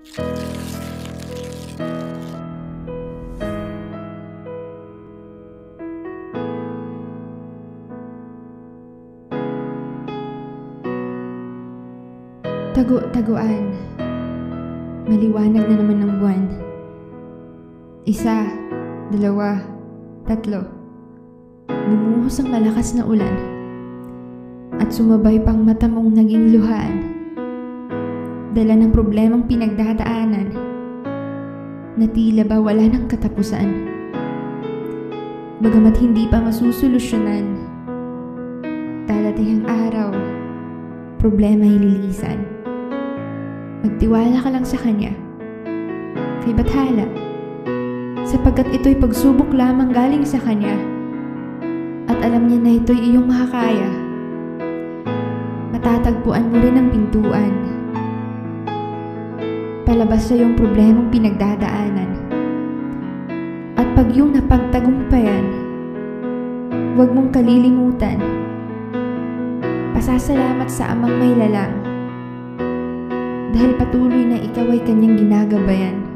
Tago-taguan. Maliwanag na naman ng buwan. 1, 2, 3. Bumuhos ang malakas na ulan. At sumabay pang mata mong naging luhaan. Dala ng problemang pinagdadaanan na tila ba wala ng katapusan. Bagamat hindi pa masusolusyonan, darating ang araw, problema ililisan. Magtiwala ka lang sa Kanya, kay Bathala, sapagkat ito'y pagsubok lamang galing sa Kanya at alam niya na ito'y iyong makakaya. Matatagpuan mo rin ang pintuan palabas sa iyong problemang pinagdadaanan. At pag iyong napagtagumpayan, huwag mong kalilimutan, pasasalamat sa Amang may lalang dahil patuloy na ikaw ay Kanyang ginagabayan.